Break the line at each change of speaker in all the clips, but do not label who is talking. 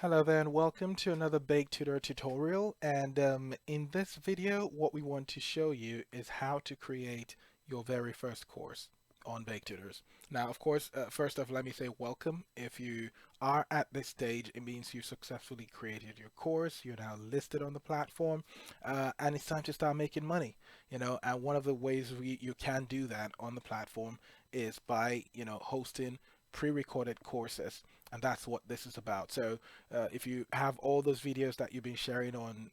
Hello there and welcome to another Bake Tutor tutorial, and in this video what we want to show you is how to create your very first course on Bake Tutors. Now of course, first off, let me say welcome. If you are at this stage, it means you successfully created your course, you're now listed on the platform, and it's time to start making money. And one of the ways you can do that on the platform is by hosting pre-recorded courses, and that's what this is about. So if you have all those videos that you've been sharing on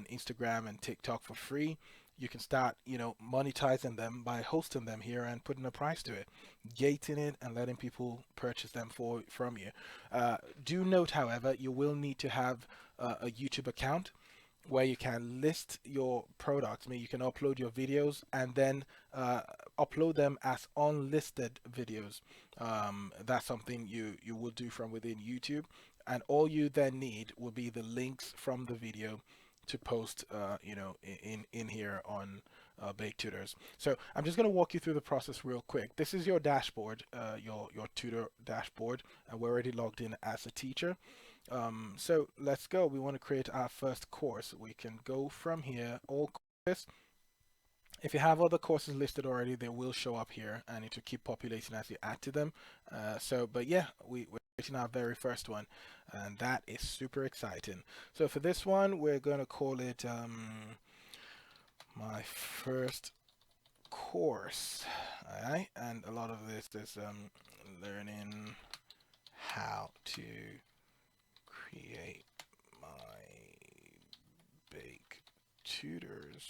Instagram and TikTok for free, you can start monetizing them by hosting them here and putting a price to it, gating it and letting people purchase them from you. Do note, however, you will need to have a YouTube account where you can list your products. I mean, you can upload your videos and then upload them as unlisted videos. That's something you will do from within YouTube, and all you then need will be the links from the video to post, in here on Bake Tutors. So I'm just going to walk you through the process real quick. This is your dashboard, your tutor dashboard, and we're already logged in as a teacher. So let's go. We want to create our first course. We can go from here, all courses. If you have other courses listed already, they will show up here and it will keep populating as you add to them. But yeah, we're creating our very first one, and that is super exciting. So for this one, we're going to call it my first course. All right, and a lot of this is learning how to create my Bake Tutors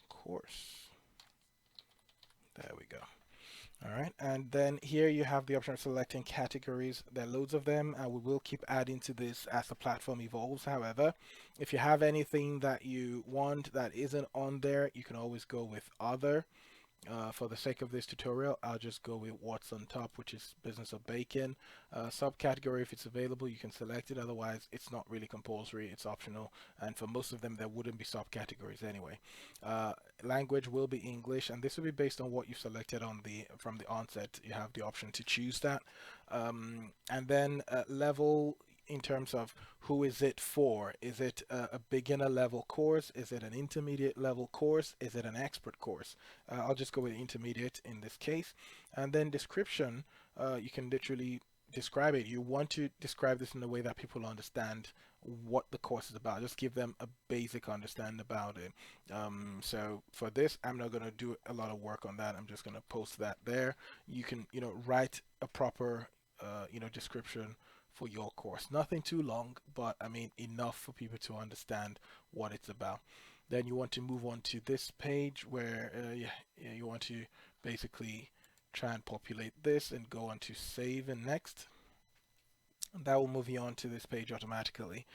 course. There we go. All right, and then here you have the option of selecting categories. There are loads of them, and we will keep adding to this as the platform evolves. However, if you have anything that you want that isn't on there, you can always go with other. For the sake of this tutorial, I'll just go with what's on top, which is business of bacon. Subcategory, if it's available, you can select it. Otherwise, it's not really compulsory, it's optional. And for most of them, there wouldn't be subcategories anyway. Language will be English, and this will be based on what you selected from the onset. You have the option to choose that. And then level, in terms of who is it for. Is it a beginner level course? Is it an intermediate level course? Is it an expert course? I'll just go with intermediate in this case. And then description, you can literally describe it. You want to describe this in a way that people understand what the course is about. Just give them a basic understanding about it. So for this, I'm not going to do a lot of work on that. I'm just going to post that there. You can, write a proper, description for your course. Nothing too long, but I mean enough for people to understand what it's about. Then you want to move on to this page where you want to basically try and populate this and go on to save and next. That will move you on to this page automatically.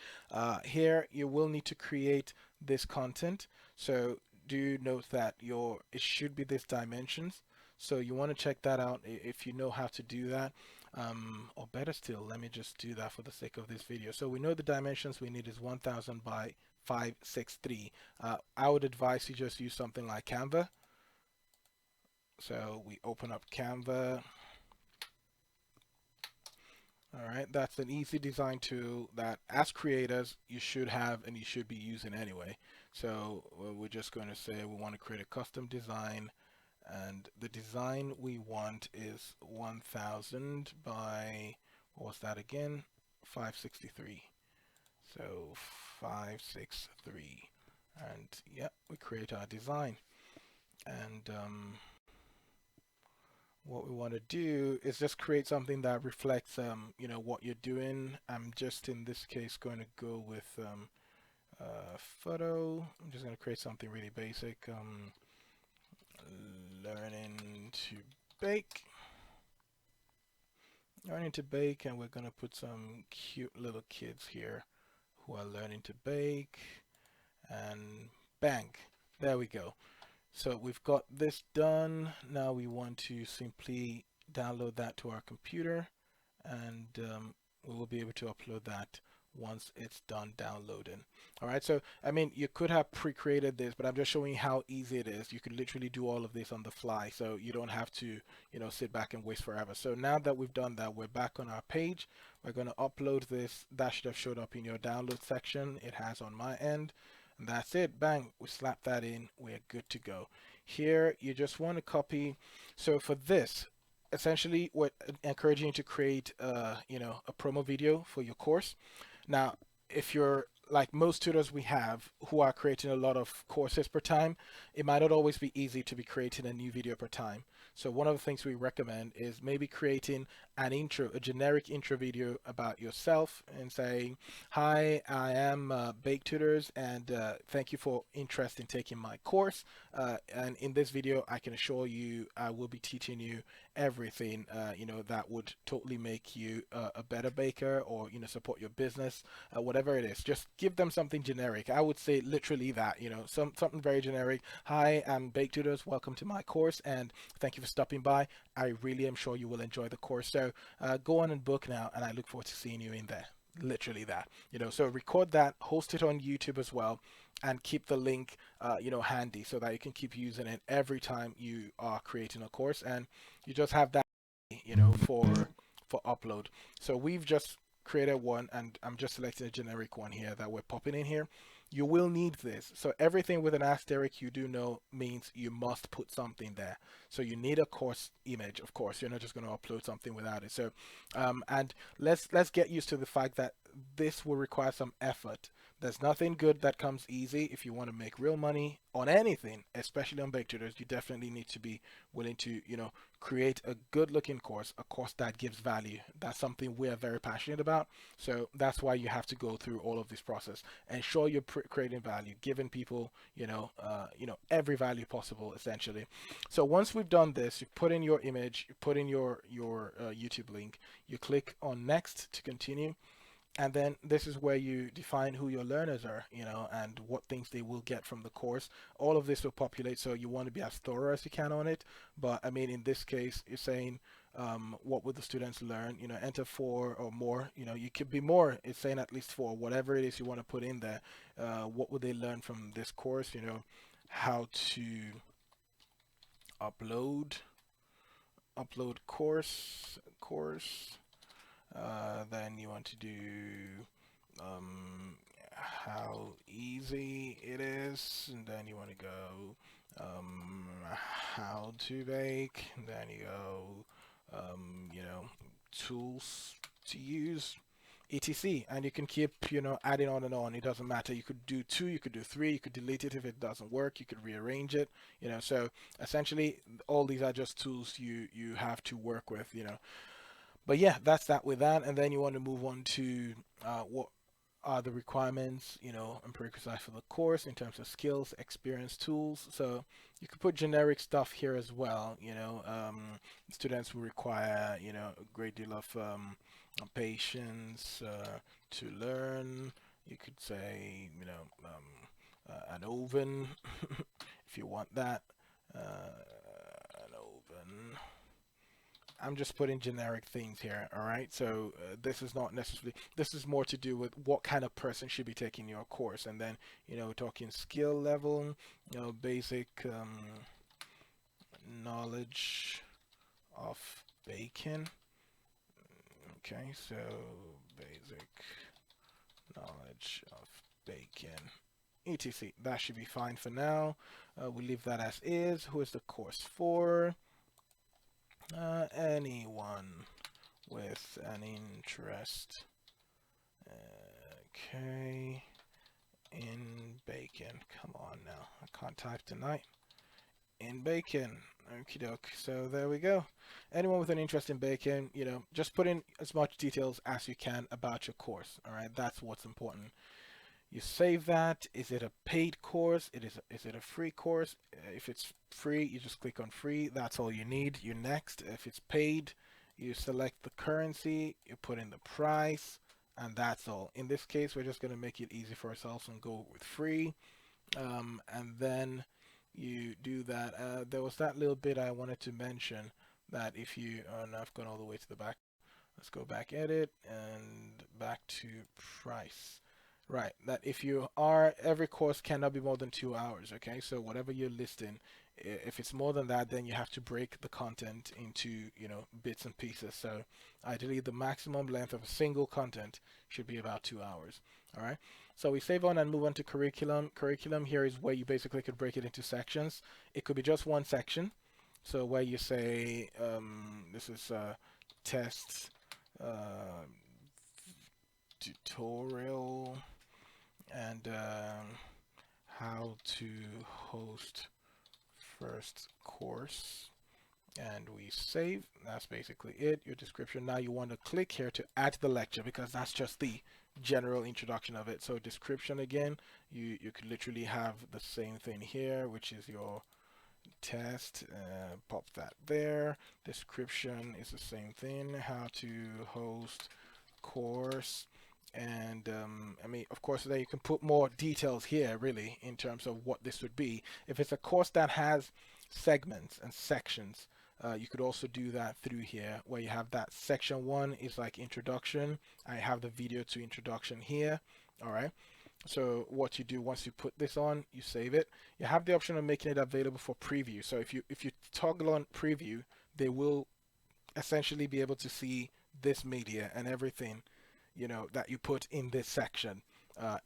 Here you will need to create this content. So do note that it should be this dimensions. So you want to check that out if you know how to do that. Or better still, let me just do that for the sake of this video. So we know the dimensions we need is 1000 by 563. I would advise you just use something like Canva. So we open up Canva. All right, that's an easy design tool that as creators you should have and you should be using anyway. So we're just going to say we want to create a custom design, and the design we want is 1000 by, what was that again? 563. So 563, and yeah, we create our design. And what we want to do is just create something that reflects what you're doing. I'm just in this case going to go with photo. I'm just going to create something really basic. Learning to bake. Learning to bake, and we're going to put some cute little kids here who are learning to bake, and bang, there we go. So we've got this done. Now we want to simply download that to our computer, and we will be able to upload that once it's done downloading. All right, so I mean, you could have pre-created this, but I'm just showing you how easy it is. You could literally do all of this on the fly, so you don't have to, sit back and waste forever. So now that we've done that, we're back on our page. We're going to upload this. That should have showed up in your download section. It has on my end. And that's it. Bang, we slap that in. We're good to go. Here, you just want to copy. So for this, essentially, we're encouraging you to create, a promo video for your course. Now, if you're like most tutors we have who are creating a lot of courses per time, it might not always be easy to be creating a new video per time. So one of the things we recommend is maybe creating an intro, a generic intro video about yourself and saying, "Hi, I am Bake Tutors, and thank you for interest in taking my course. And in this video, I can assure you, I will be teaching you everything, that would totally make you a better baker, or support your business, whatever it is. Just give them something generic. I would say literally that, something very generic. Hi, I'm Bake Tutors. Welcome to my course, and thank you for stopping by. I really am sure you will enjoy the course. So go on and book now, and I look forward to seeing you in there." Literally that, so record that, host it on YouTube as well, and keep the link, handy, so that you can keep using it every time you are creating a course, and you just have that, for upload. So we've just created one, and I'm just selecting a generic one here that we're popping in here. You will need this. So everything with an asterisk, you do know, means you must put something there. So you need a course image, of course. You're not just going to upload something without it. So, and let's get used to the fact that this will require some effort. There's nothing good that comes easy. If you want to make real money on anything, especially on Bake Tutors, you definitely need to be willing to, create a good looking course, a course that gives value. That's something we are very passionate about. So that's why you have to go through all of this process. Ensure you're creating value, giving people, every value possible, essentially. So once we've done this, you put in your image, you put in your YouTube link, you click on next to continue, and then this is where you define who your learners are, and what things they will get from the course. All of this will populate, so you want to be as thorough as you can on it. But I mean, in this case, you're saying, what would the students learn? Enter 4 or more. You could be more. It's saying at least 4, whatever it is you want to put in there. What would they learn from this course? How to upload, course. Then you want to do, how easy it is, and then you want to go, how to bake, and then you go, tools to use, etc. And you can keep, adding on and on. It doesn't matter. You could do 2, you could do 3, you could delete it if it doesn't work, you could rearrange it, so essentially all these are just tools you have to work with. But yeah, that's that with that. And then you want to move on to what are the requirements, and prerequisites for the course in terms of skills, experience, tools. So you could put generic stuff here as well. Students will require, a great deal of patience to learn. You could say, an oven if you want that. An oven. I'm just putting generic things here, all right? So this is not necessarily, this is more to do with what kind of person should be taking your course. And then, talking skill level, basic knowledge of baking. Okay, so basic knowledge of baking, etc. That should be fine for now. We leave that as is. Who is the course for? Anyone with an interest, okay, in bacon. Come on now, I can't type tonight. In bacon. Okie doke. So there we go. Anyone with an interest in bacon, just put in as much details as you can about your course. All right, that's what's important. You save that. Is it a paid course? Is it a free course? If it's free, you just click on free. That's all you need. You next. If it's paid, you select the currency, you put in the price, and that's all. In this case, we're just going to make it easy for ourselves and go with free. And then you do that. There was that little bit I wanted to mention, that if you, and I've gone all the way to the back. Let's go back edit and back to price. Right, that if you are, every course cannot be more than 2 hours, okay? So whatever you're listing, if it's more than that, then you have to break the content into, bits and pieces. So ideally, the maximum length of a single content should be about 2 hours, all right? So we save on and move on to curriculum. Curriculum here is where you basically could break it into sections. It could be just one section. So where you say, this is tests, uh, tutorial, and how to host first course, and we save. That's basically it, your description. Now you want to click here to add the lecture, because that's just the general introduction of it. So description again, you could literally have the same thing here, which is your test, pop that there. Description is the same thing, how to host course. And I mean, of course, then you can put more details here, really, in terms of what this would be. If it's a course that has segments and sections, you could also do that through here, where you have that section one is like introduction. I have the video to introduction here. All right. So what you do once you put this on, you save it. You have the option of making it available for preview. So if you toggle on preview, they will essentially be able to see this media and everything, that you put in this section.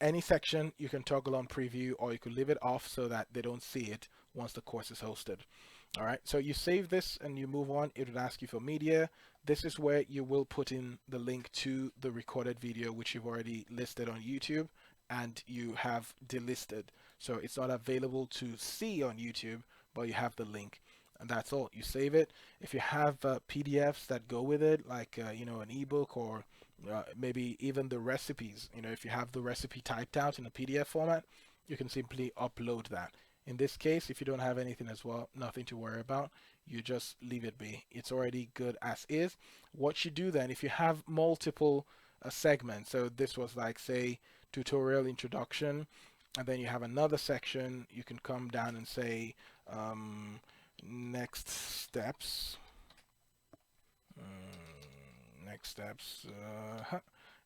Any section you can toggle on preview, or you could leave it off so that they don't see it once the course is hosted. All right, so you save this and you move on. It would ask you for media. This is where you will put in the link to the recorded video, which you've already listed on YouTube and you have delisted. So it's not available to see on YouTube, but you have the link. And that's all. You save it. If you have PDFs that go with it, like an ebook, or maybe even the recipes, if you have the recipe typed out in a PDF format, you can simply upload that. In this case, if you don't have anything as well, nothing to worry about. You just leave it be. It's already good as is. What you do then, if you have multiple segments, so this was like, say, tutorial introduction, and then you have another section, you can come down and say, next steps. Next steps,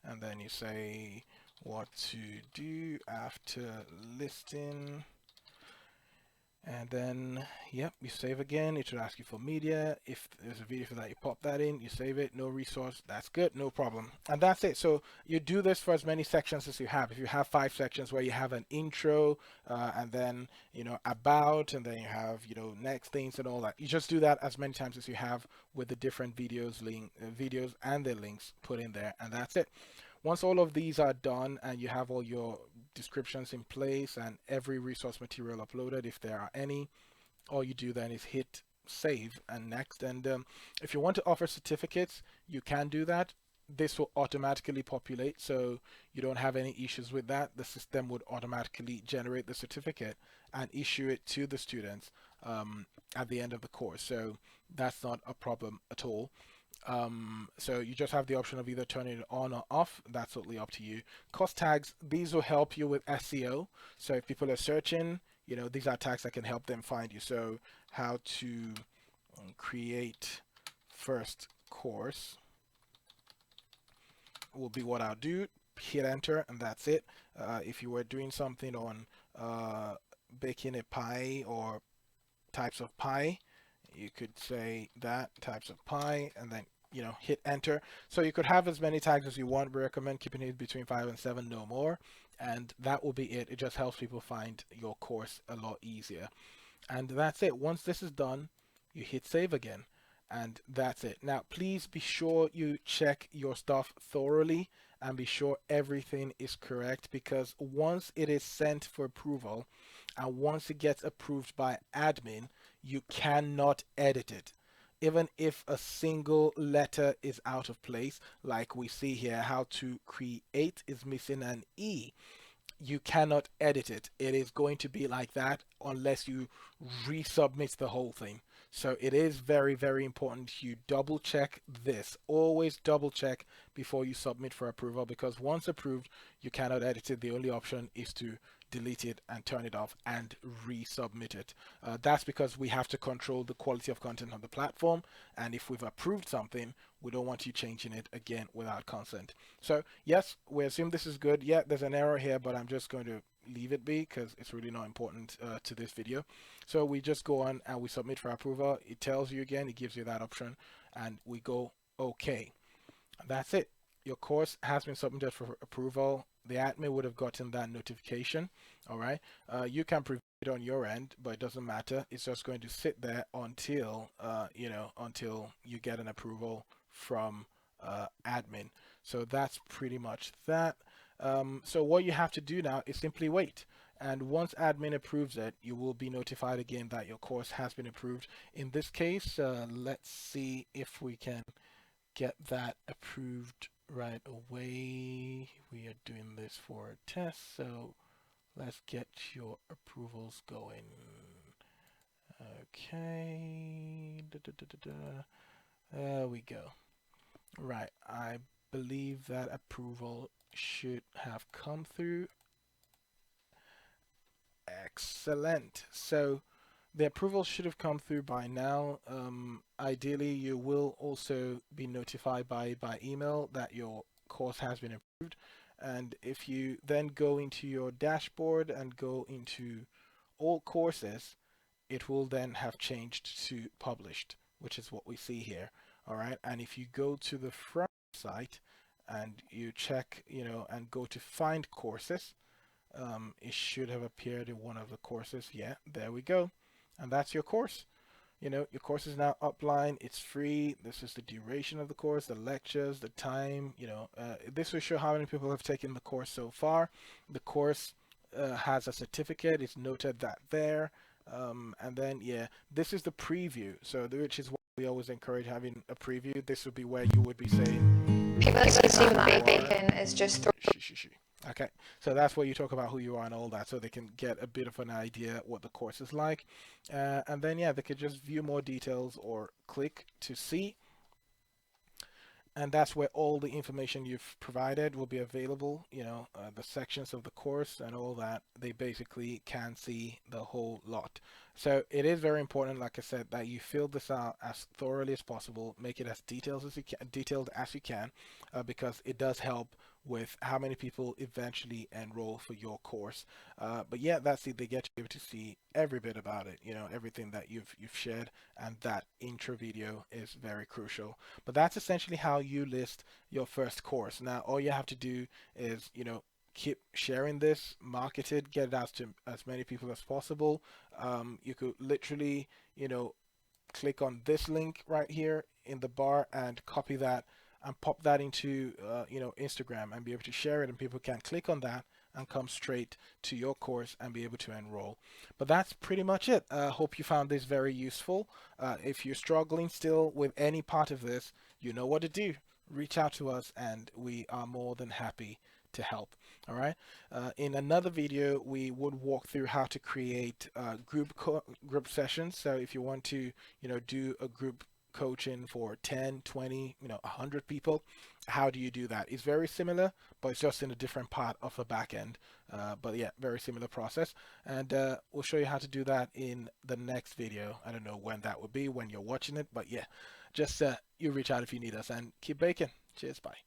and then you say what to do after listing, and then yep, you save again. It should ask you for media. If there's a video for that, you pop that in, you save it. No resource, that's good, no problem. And that's it. So you do this for as many sections as you have. If you have 5 sections where you have an intro, and then about, and then you have next things and all that, you just do that as many times as you have with the different videos and the links put in there, and that's it. Once all of these are done and you have all your descriptions in place and every resource material uploaded, if there are any, all you do then is hit save and next. And if you want to offer certificates, you can do that. This will automatically populate, so you don't have any issues with that. The system would automatically generate the certificate and issue it to the students at the end of the course. So that's not a problem at all. So you just have the option of either turning it on or off. That's totally up to you. Cost tags, these will help you with SEO. So if people are searching, these are tags that can help them find you. So how to create first course will be what I'll do. Hit enter and that's it. If you were doing something on baking a pie or types of pie, you could say that types of pie and then hit enter. So you could have as many tags as you want. We recommend keeping it between 5 and 7, no more, and that will be it. It just helps people find your course a lot easier, and that's it. Once this is done, you hit save again, and that's it. Now please be sure you check your stuff thoroughly and be sure everything is correct, because once it is sent for approval and once it gets approved by admin, you cannot edit it. Even if a single letter is out of place, like we see here, how to create is missing an E, you cannot edit it. It is going to be like that unless you resubmit the whole thing. So it is very, very important you double check this. Always double check before you submit for approval, because once approved, you cannot edit it. The only option is to delete it and turn it off and resubmit it. That's because we have to control the quality of content on the platform. And if we've approved something, we don't want you changing it again without consent. So yes, we assume this is good. Yeah, there's an error here, but I'm just going to leave it be because it's really not important to this video. So we just go on and we submit for approval. It tells you again, it gives you that option, and we go OK. That's it. Your course has been submitted for approval. The admin would have gotten that notification. All right. You can preview it on your end, but it doesn't matter. It's just going to sit there until until you get an approval from admin. So that's pretty much that. So what you have to do now is simply wait. And once admin approves it, you will be notified again that your course has been approved. In this case, let's see if we can get that approved right away. We are doing this for a test, so let's get your approvals going. Okay, there we go. Right, I believe that approval should have come through. Excellent. So the approval should have come through by now. Ideally, you will also be notified by email that your course has been approved. And if you then go into your dashboard and go into all courses, it will then have changed to published, which is what we see here. All right. And if you go to the front site and you check, and go to find courses, it should have appeared in one of the courses. Yeah, there we go. And that's your course. Your course is now upline. It's free. This is the duration of the course, the lectures, the time. This will show how many people have taken the course so far. The course has a certificate. It's noted that there. And then, yeah, this is the preview. So, which is what we always encourage, having a preview. This would be where you would be saying,
people assume that bacon is just
Okay, so that's where you talk about who you are and all that, so they can get a bit of an idea what the course is like. And then, yeah, they could just view more details or click to see. And that's where all the information you've provided will be available. The sections of the course and all that, they basically can see the whole lot. So it is very important, like I said, that you fill this out as thoroughly as possible, make it as detailed as you can, because it does help with how many people eventually enroll for your course. But yeah, that's it. They get you to see every bit about it, everything that you've shared, and that intro video is very crucial. But that's essentially how you list your first course. Now, all you have to do is, keep sharing this, market it, get it out to as many people as possible. You could literally, click on this link right here in the bar and copy that and pop that into Instagram and be able to share it, and people can click on that and come straight to your course and be able to enroll. But that's pretty much it. Hope you found this very useful. If you're struggling still with any part of this, you know what to do. Reach out to us and we are more than happy to help. All right. In another video, we would walk through how to create group sessions. So if you want to, do a group coaching for 10, 20, 100 people, how do you do that? It's very similar, but it's just in a different part of the back end. But yeah, very similar process. And we'll show you how to do that in the next video. I don't know when that will be, when you're watching it, but yeah, just you reach out if you need us, and keep baking. Cheers. Bye.